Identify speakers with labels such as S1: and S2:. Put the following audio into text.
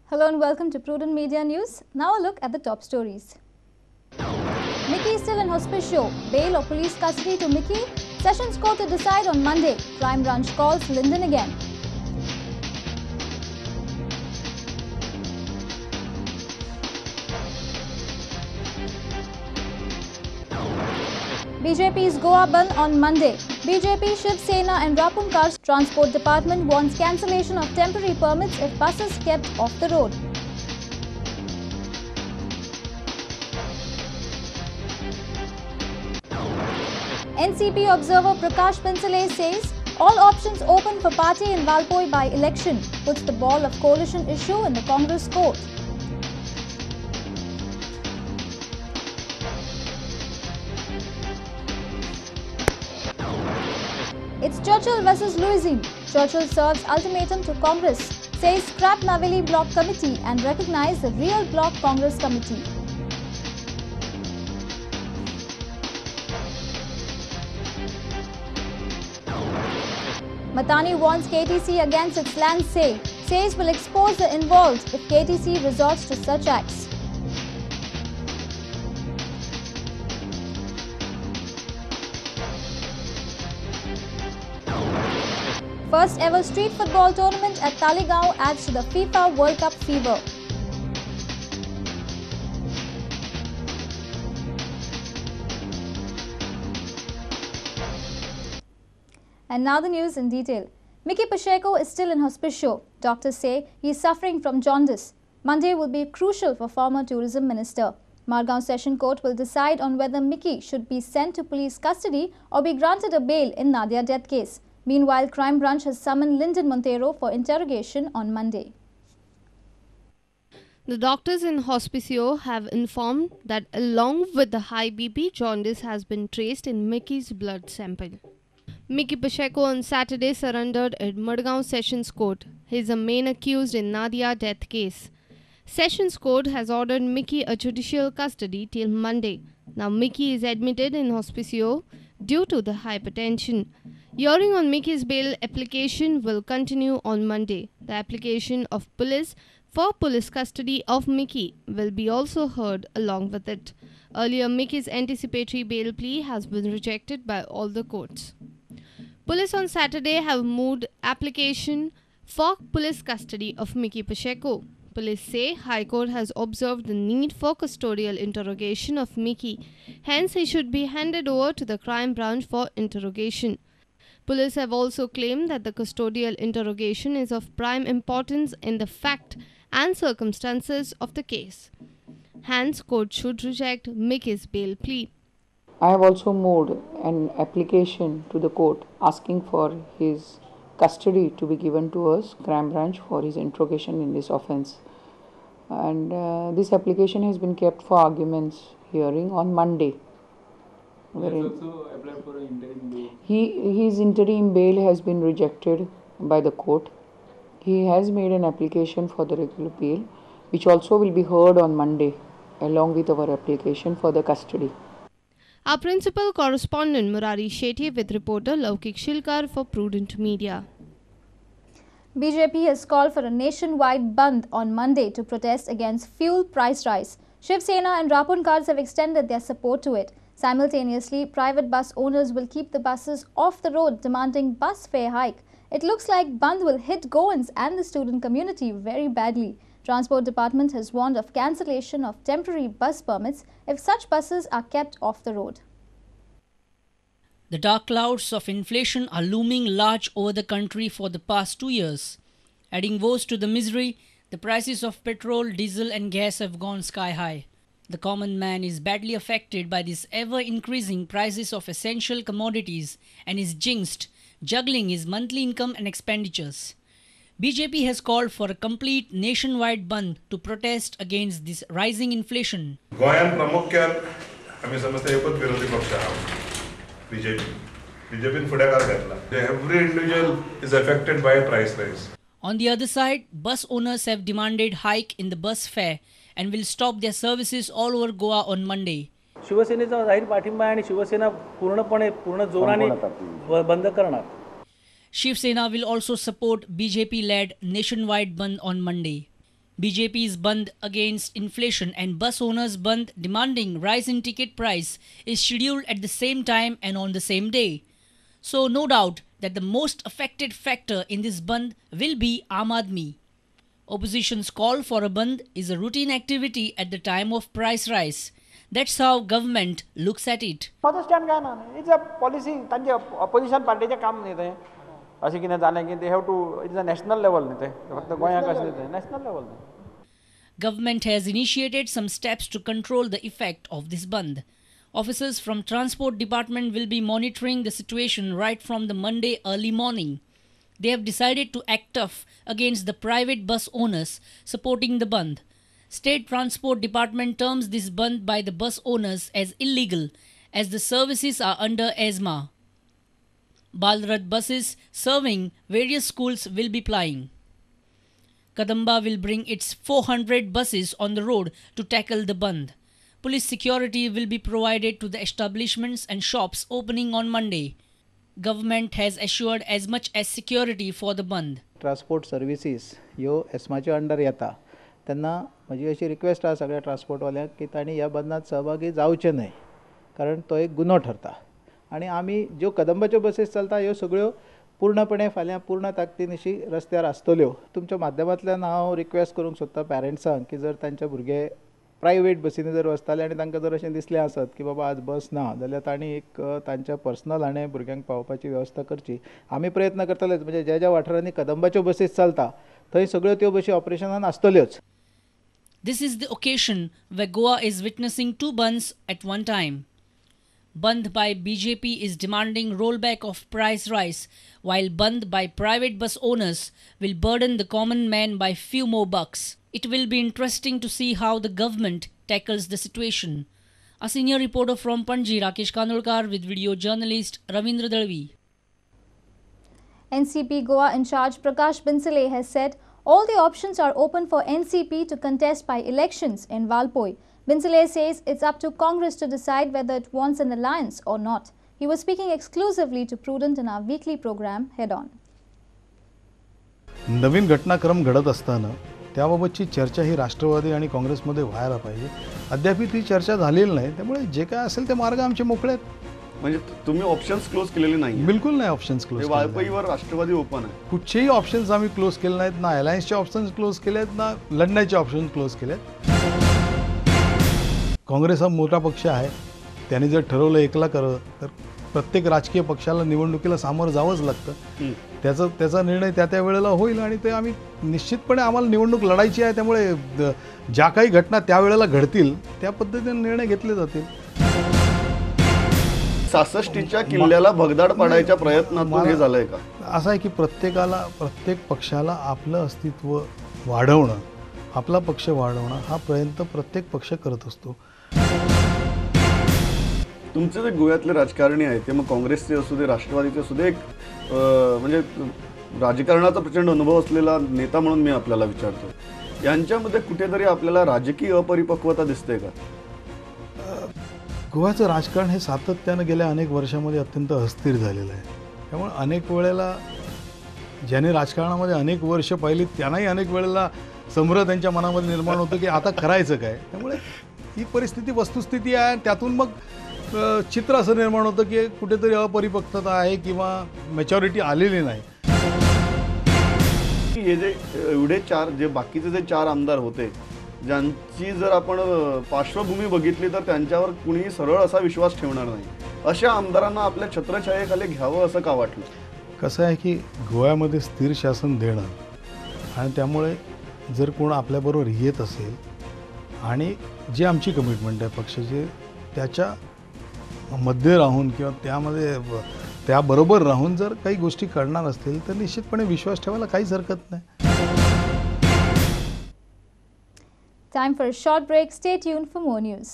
S1: Hello and welcome to Prudent Media News. Now a look at the top stories. Mickey is still in hospicio. Bail or police custody to Mickey? Sessions Court to decide on Monday. Crime Branch calls Linden again. BJP's Goa Bandh on Monday. BJP, Shiv Sena and Rapunkar's Transport Department wants cancellation of temporary permits if buses kept off the road. NCP observer Prakash Pinsale says all options open for party in Valpoi by election, puts the ball of coalition issue in the Congress court. It's Churchill versus Louisine. Churchill serves ultimatum to Congress, says scrap Naveli Block Committee and recognize the real Block Congress Committee. Mathani warns KTC against its land sale, says will expose the involved if KTC resorts to such acts. First ever street football tournament at Talegaon adds to the FIFA World Cup fever. And now the news in detail. Mickey Pacheco is still in hospicio. Doctors say he is suffering from jaundice. Monday will be crucial for former tourism minister. Margao Session Court will decide on whether Mickey should be sent to police custody or be granted a bail in Nadia death case. Meanwhile, Crime Branch has summoned Linden Montero for interrogation on Monday.
S2: The doctors in hospicio have informed that along with the high BP, jaundice has been traced in Mickey's blood sample. Mickey Pacheco on Saturday surrendered at Margao Sessions Court. He is the main accused in Nadia death case. Sessions Court has ordered Mickey a judicial custody till Monday. Now Mickey is admitted in hospicio due to the hypertension. Hearing on Mickey's bail application will continue on Monday. The application of police for police custody of Mickey will be also heard along with it. Earlier, Mickey's anticipatory bail plea has been rejected by all the courts. Police on Saturday have moved application for police custody of Mickey Pacheco. Police say High Court has observed the need for custodial interrogation of Mickey. Hence, he should be handed over to the Crime Branch for interrogation. Police have also claimed that the custodial interrogation is of prime importance in the fact and circumstances of the case. Hence, court should reject Mickey's bail plea.
S3: I have also moved an application to the court asking for his custody to be given to us, Crime Branch, for his interrogation in this offence. And this application has been kept for arguments hearing on Monday. He has also applied for an interim bail. His interim bail has been rejected by the court. He has made an application for the regular bail, which also will be heard on Monday, along with our application for the custody.
S2: Our principal correspondent Murari Shetty with reporter Laukik Shilkar for Prudent Media.
S1: BJP has called for a nationwide bandh on Monday to protest against fuel price rise. Shiv Sena and Rapunkars have extended their support to it. Simultaneously, private bus owners will keep the buses off the road, demanding bus fare hike. It looks like bandh will hit Goans and the student community very badly. Transport Department has warned of cancellation of temporary bus permits if such buses are kept off the road.
S4: The dark clouds of inflation are looming large over the country for the past 2 years. Adding woes to the misery, the prices of petrol, diesel and gas have gone sky high. The common man is badly affected by these ever-increasing prices of essential commodities and is jinxed, juggling his monthly income and expenditures. BJP has called for a complete nationwide bandh to protest against this rising inflation.
S5: गोंयांत प्रामुख्यान आमी समजता एकूच विरोधी पक्ष आहा बीजेपीन फुडाकार घेतला. Every individual is affected by a price rise.
S4: On the other side, bus owners have demanded hike in the bus fare and will stop their services all over Goa on Monday.
S6: शिवसेनेचा जाहीर पाठिंबा आहे आणि शिवसेना पूर्ण जोराने बंद करणार.
S4: Shiv Sena will also support BJP-led nationwide bandh on Monday. BJP's Bandh against inflation and bus owners' Bandh demanding rise in ticket price is scheduled at the same time and on the same day. So no doubt that the most affected factor in this Bandh will be Aam Aadmi. Opposition's call for a Bandh is a routine activity at the time of price rise. That's how government looks at it.
S7: Understand काय ना it's a policy त्यांचे opposition पार्टीचे काम नाही ते असे किती जाणं की they have to it's a national level नाही ते फक्त गोंया कसं ते national level
S4: Government has initiated some steps to control the effect of this Bandh. Officers from Transport Department will be monitoring the situation right from the Monday early morning. They have decided to act tough against the private bus owners supporting the Bandh. State Transport Department terms this Bandh by the bus owners as illegal as the services are under ESMA. Balrath buses serving various schools will be plying. Kadamba will bring its 400 buses on the road to tackle the Bandh. Police security will be provided to the establishments and shops opening on Monday. Government has assured as much as security for the Bandh.
S8: Transport services ह्यो एस्माच्या under येता तेन्ना म्हजी अशी request आसा सगळ्या ट्रान्सपोर्टवाल्यांक की तांणी ह्या बंदांत सहभागी जावचें न्हय कारण तो एक गुन्हो ठरता आनी आमी ज्यो कदंबाच्यो बसीस चलता ह्यो सगळ्यो पूर्णपणे फाल्यां पूर्ण ताकदीन अशी रस्त्यार आसतल्यो. तुमच्या माध्यमांतल्यान हांव रिक्वेस्ट करूंक सोदता पॅरंट्सांक की जर तांचे भुरगे प्रायवेट बसींनी जर वचताले आनी तांकां जर अशें दिसलें आसत की बाबा आज बस ना जाल्यार तांणी एक तांच्या पर्सनल हाणें भुरग्यांक पावोवपाची वेवस्था करची. आमी प्रयत्न करतलेच म्हणजे ज्या ज्या वाठारांनी कदंबाच्यो बसीस चलता थंय सगळ्यो त्यो बसी ऑपरेशनान आसतल्योच.
S4: This is the occasion where Goa is witnessing two Bandhs at one time. Bandh by BJP is demanding rollback of price rise, while Bandh by private bus owners will burden the common man by few more bucks. It will be interesting to see how the government tackles the situation. A senior reporter from Panji, Rakesh Kanolkar, with video journalist Ravindra Dalvi.
S1: NCP Goa in charge Prakash Bansal has said all the options are open for NCP to contest by elections in Valpoi. Bansal says it's up to Congress to decide whether it wants an alliance or not. He was speaking exclusively to Prudent in our weekly program Head On.
S9: नवीन घटनाक्रम घडत असताना त्याबाबतची चर्चा ही राष्ट्रवादी आणि काँग्रेसमध्ये व्हायला पाहिजे. अद्याप ती चर्चा झालेली नाही. त्यामुळे जे काय असेल ते मार्ग आमचे मोकळे आहेत.
S10: म्हणजे तुम्ही ऑप्शन्स क्लोज केलेले नाही?
S9: बिलकुल नाही ऑप्शन्स क्लोज.
S10: वाळपईवर राष्ट्रवादी ओपन आहे.
S9: कुठचेही ऑप्शन्स आम्ही क्लोज केले नाहीत. ना अलायन्सचे ऑप्शन्स क्लोज केले आहेत ना लढण्याचे ऑप्शन्स क्लोज केले आहेत. काँग्रेस हा मोठा पक्ष आहे. त्यांनी जर ठरवलं एकला करत तर प्रत्येक राजकीय पक्षाला निवडणुकीला सामोरं जावंच लागतं. त्याचा निर्णय त्या वेळेला होईल आणि ते आम्ही निश्चितपणे आम्हाला निवडणूक लढायची आहे. त्यामुळे ज्या काही घटना त्यावेळेला घडतील त्या पद्धतीने निर्णय घेतले जातील.
S10: 66च्या किल्ल्याला भगदाड पाडायच्या प्रयत्नातून हे झालंय का?
S9: असं आहे की प्रत्येक पक्षाला आपलं अस्तित्व वाढवणं, आपला पक्ष वाढवणं हा प्रयत्न प्रत्येक पक्ष करत असतो.
S10: तुमचे जे गोव्यातले राजकारणी आहेत ते मग काँग्रेसचे असू दे राष्ट्रवादीचे असू दे, एक म्हणजे राजकारणाचा प्रचंड अनुभव असलेला नेता म्हणून मी आपल्याला विचारतो, यांच्यामध्ये कुठेतरी आपल्याला राजकीय अपरिपक्वता दिसते का?
S9: गोव्याचं राजकारण हे सातत्यानं गेल्या अनेक वर्षामध्ये अत्यंत अस्थिर झालेलं आहे. त्यामुळे अनेक वेळेला ज्याने राजकारणामध्ये अनेक वर्ष पाहिली त्यांनाही अनेक वेळेला संभ्रम त्यांच्या मनामध्ये निर्माण होतं की आता करायचं काय. त्यामुळे ही परिस्थिती वस्तुस्थिती आहे. त्यातून मग चित्र असं निर्माण होतं की कुठेतरी अपरिपक्वता आहे किंवा मॅच्युरिटी आलेली नाही.
S10: हे जे एवढे जे बाकीचे जे 4 आमदार होते ज्यांची जर आपण पार्श्वभूमी बघितली तर त्यांच्यावर कुणीही सरळ असा विश्वास ठेवणार नाही. अशा आमदारांना आपल्या छत्रछायेखाली घ्यावं असं का वाटलं?
S9: कसं आहे की गोव्यामध्ये स्थिर शासन देणं आणि त्यामुळे जर कोण आपल्याबरोबर येत असेल आणि जे आमची कमिटमेंट आहे पक्षाची त्याच्या मध्ये राहून किंवा त्याबरोबर राहून जर काही गोष्टी करणार असतील तर निश्चितपणे विश्वास ठेवायला काहीच हरकत नाही.
S1: Time for a short break. Stay tuned for more news.